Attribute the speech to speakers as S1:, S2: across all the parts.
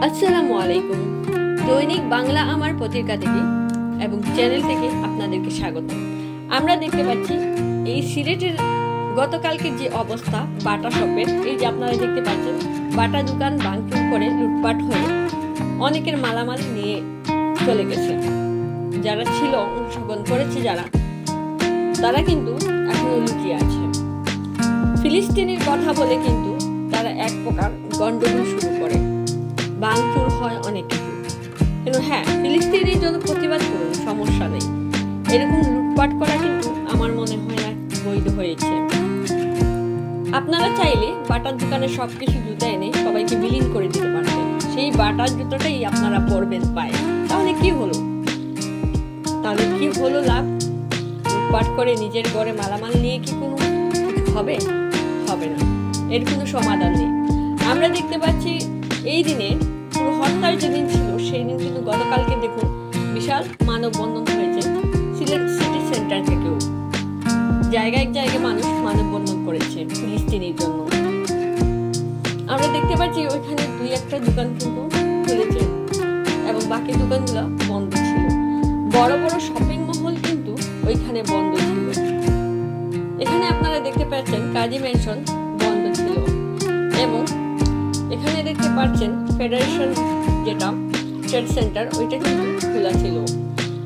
S1: আসসালামু আলাইকুম। দৈনিক বাংলা আমার পত্রিকা থেকে এবং চ্যানেল থেকে আপনাদেরকে স্বাগত। আমরা দেখতে পাচ্ছি এই সিলেটের গতকালকে যে অবস্থা বাটা শপের, এই যে আপনারা দেখতে পাচ্ছেন বাটা দোকান ভাঙচুর করে লুটপাট হয়ে অনেকের মালামাল নিয়ে চলে গেছে। যারা ছিল অংশগ্রহণ করেছে তারা কিন্তু এখনো লুকিয়ে আছে। ফিলিস্তিনের কথা বলে কিন্তু তারা এক প্রকার গন্ডগোল শুরু করে, ভাঙচুর হয় অনেক কিছু। কিন্তু হ্যাঁ, ফিলিস্তিনের জন্য প্রতিবাদ করুন, সমস্যা নেই। এরকম লুটপাট করা কিন্তু আমার মনে হয় না বৈধ হয়েছে। আপনারা চাইলে বাটার দোকানে সবকিছু জুতা এনে সবাইকে বিলীন করে দিতে পারবেন, সেই বাটার জুতোটাই আপনারা পরবেন পায়ে। তাহলে কি হলো লাভ? লুটপাট করে নিজের ঘরে মালামাল নিয়ে কি কোনো হবে না। এর কোনো সমাধান নেই। আমরা দেখতে পাচ্ছি এই দিনে পুরো হরতাল যেদিন ছিল সেই দিন কিন্তু গতকালকে দেখুন বিশাল মানববন্ধন হয়েছে সিলেট সিটি সেন্টার থেকেও। জায়গায় মানুষ মানববন্ধন করেছে ফিলিস্তিনের জন্য। আমরা দেখতে পাচ্ছি ওইখানে দুই একটা দোকান কিন্তু খুলেছে এবং বাকি দোকানগুলো বন্ধ ছিল। বড় বড় শপিং মহল কিন্তু ওইখানে বন্ধ ছিল। এখানে আপনারা দেখতে পাচ্ছেন কাজী ম্যানশন বন্ধ ছিল এবং এখানে দেখতে পাচ্ছেন ফেডারেশন যেটা ট্রেড সেন্টার ওইটা কিন্তু খোলা ছিল।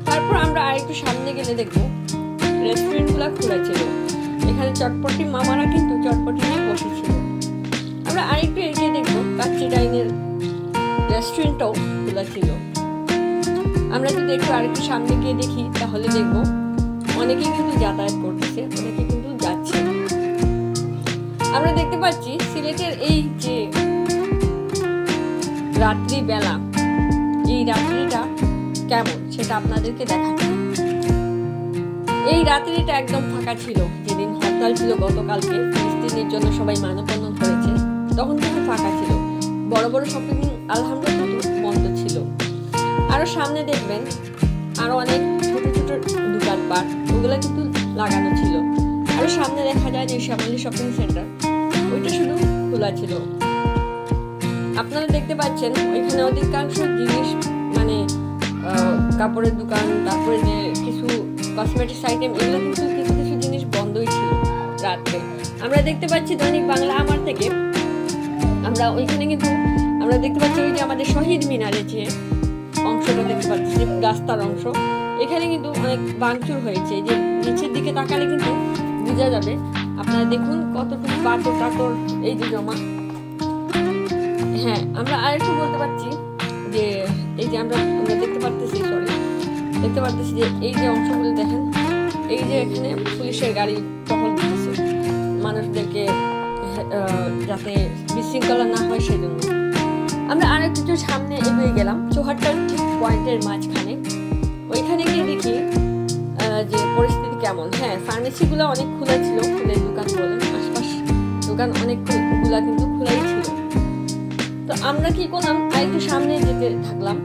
S1: তারপর আমরা আরেকটু সামনে গেলে দেখবো রেস্টুরেন্টগুলো খোলা ছিল। এখানে চটপটি মামারা কিন্তু চটপটি নিয়ে বসেছিল। আমরা আরেকটু এগিয়ে দেখবো কাচ্চি ডাইনের রেস্টুরেন্টটাও খোলা ছিল। আমরা যদি একটু আরেকটু সামনে গিয়ে দেখি তাহলে দেখবো অনেকেই কিন্তু যাতায়াত করতেছে, অনেকে কিন্তু যাচ্ছে। আমরা দেখতে পাচ্ছি সিলেটের এই যে রাত্রি বেলা, এই রাত্রিটা কেমন সেটা আপনাদেরকে দেখাচ্ছি। এই রাত্রিটা একদম ফাঁকা ছিল। যেদিন হরতাল ছিল গতকালকে, ফিলিস্তিনের জন্য সবাই মানববন্ধন করেছে, তখন কিন্তু ফাঁকা ছিল। বড় বড় শপিং আলহামদুলিল্লাহ কিন্তু বন্ধ ছিল। আরো সামনে দেখবেন আরো অনেক ছোট ছোট দোকানপাট, ওগুলো কিন্তু লাগানো ছিল। আরো সামনে দেখা যায় যে শ্যামলী শপিং সেন্টার, ওইটা শুধু খোলা ছিল। আপনারা দেখতে পাচ্ছেন ওইখানে অধিকাংশ জিনিস মানে কাপড়ের দোকান, তারপরে যে কিছু কসমেটিক্স আইটেম, এগুলো কিন্তু কিছু কিছু জিনিস বন্ধই ছিল রাত্রে। আমরা দেখতে পাচ্ছি দৈনিক বাংলা আমার থেকে আমরা ওইখানে কিন্তু আমরা দেখতে পাচ্ছি ওই যে আমাদের শহীদ মিনারের যে অংশটা দেখতে পাচ্ছি, রাস্তার অংশ, এখানে কিন্তু অনেক ভাঙচুর হয়েছে। যে নিচের দিকে তাকালে কিন্তু বোঝা যাবে। আপনারা দেখুন কতটুকু পাথর টাথর এই যে জমা। হ্যাঁ, আমরা আরেকটু বলতে পারছি যে এই যে আমরা দেখতে পারতেছি যে এই যে অংশগুলো দেখেন, এই যে এখানে পুলিশের গাড়ি টহল দিতেছে মানুষদেরকে যাতে বিশৃঙ্খলা না হয় সেজন্য। আমরা আরেকটু সামনে এগিয়ে গেলাম চৌহাট্টার ঠিক পয়েন্টের মাঝখানে। ওইখানে গিয়ে দেখি যে পরিস্থিতি কেমন। হ্যাঁ, ফার্মেসিগুলো অনেক খোলা ছিল, ফুলের দোকান বলেন, আশপাশ দোকান অনেকগুলা কিন্তু খোলাই ছিল। তো আমরা কি করলাম, আরেকটু সামনে যেতে থাকলাম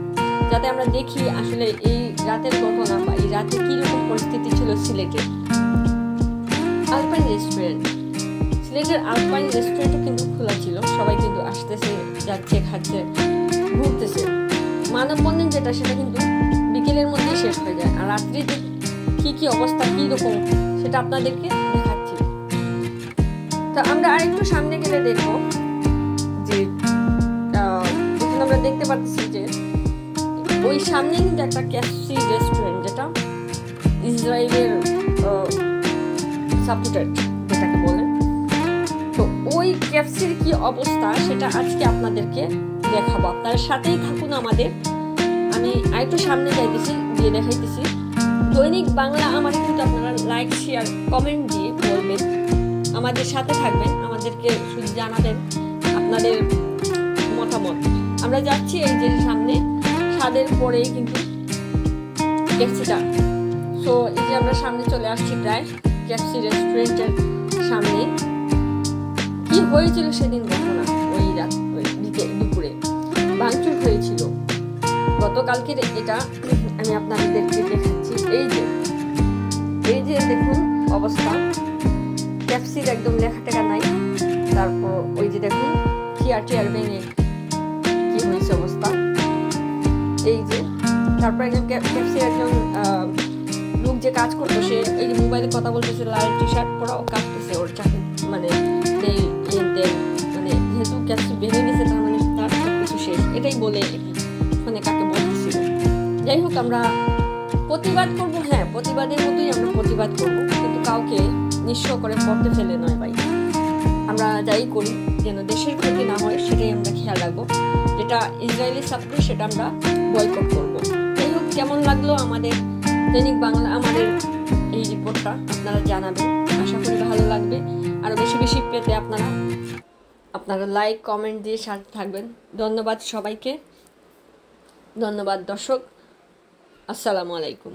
S1: যাতে আমরা দেখি আসলে এই রাতের ঘটনা বা এই রাতে কিরকম পরিস্থিতি ছিল সিলেটের। আলপাইন রেস্টুরেন্ট, সিলেটের আলপাইন রেস্টুরেন্টও কিন্তু খোলা ছিল। সবাই কিন্তু আসতেছে, যাচ্ছে, খাচ্ছে, ঘুরতেছে। মানববন্ধন যেটা সেটা কিন্তু বিকেলের মধ্যেই শেষ হয়ে যায়। আর রাত্রে যে কি অবস্থা কিরকম সেটা আপনাদেরকে দেখাচ্ছি। তো আমরা আরেকটু সামনে গেলে দেখবো যে এখানে আমরা দেখতে পাচ্ছি যে ওই সামনে কিন্তু একটা ক্যাফসি রেস্টুরেন্ট, যেটা ইসরায়েলের সাপোর্টেড যেটাকে বলে। তো ওই ক্যাফসির কি অবস্থা সেটা আজকে আপনাদেরকে দেখাবো। আপনার সাথেই থাকুন আমাদের। আমি আরেকটু সামনে যাইতেছি, দিয়ে দেখাইতেছি। দৈনিক বাংলা আমার কিন্তু আপনারা লাইক, শেয়ার, কমেন্ট দিয়ে বলবেন, আমাদের সাথে থাকবেন, আমাদেরকে শুধু জানাবেন আপনাদের মতামত। আমরা যাচ্ছি এই যে সামনে ছাদের পরেই কিন্তু ক্যাফসিটা। সো এই যে আমরা সামনে চলে আসছি প্রায় ক্যাফসি রেস্টুরেন্টের সামনে। কি হয়েছিল সেদিন ঘটনা, ওই রাত দুপুরে ভাঙচুর হয়েছিল গতকালকে। এটা আমি আপনাদেরকে দেখাচ্ছি। এই যে দেখুন অবস্থা, ক্যাফসির একদম লেখা টেখা নাই। তারপর ওই যে দেখুন চেয়ার ভেঙে কি হয়েছে অবস্থা। তারপর একজন ক্যাফসির একজন লোক যে কাজ করতো, সে এই যে মোবাইলে কথা বলতেছে, লাল টি শার্ট পরাও কাটতেছে ওর চাকরি, মানে এই মানে যেহেতু ক্যাফসি ভেঙে গেছে তার মানে তার সব কিছু শেষ, এটাই বলে মানে কাকে বলতেছিল। যাই হোক, আমরা প্রতিবাদ করব, হ্যাঁ প্রতিবাদের মতোই আমরা প্রতিবাদ করব, কিন্তু কাউকে নিঃস্ব করে পড়তে ফেলে নয় ভাই। আমরা যাই করি যেন দেশের ক্ষতি না হয় সেটাই আমরা খেয়াল রাখবো। যেটা ইসরায়েলি সাপ্লাই সেটা আমরা বয়কট করব। যাই হোক, কেমন লাগলো আমাদের দৈনিক বাংলা আমাদের এই রিপোর্টটা আপনারা জানাবেন, আশা করি ভালো লাগবে। আরও বেশি বেশি পেতে আপনারা লাইক কমেন্ট দিয়ে সাথে থাকবেন। ধন্যবাদ সবাইকে, ধন্যবাদ দর্শক, আসসালামু আলাইকুম।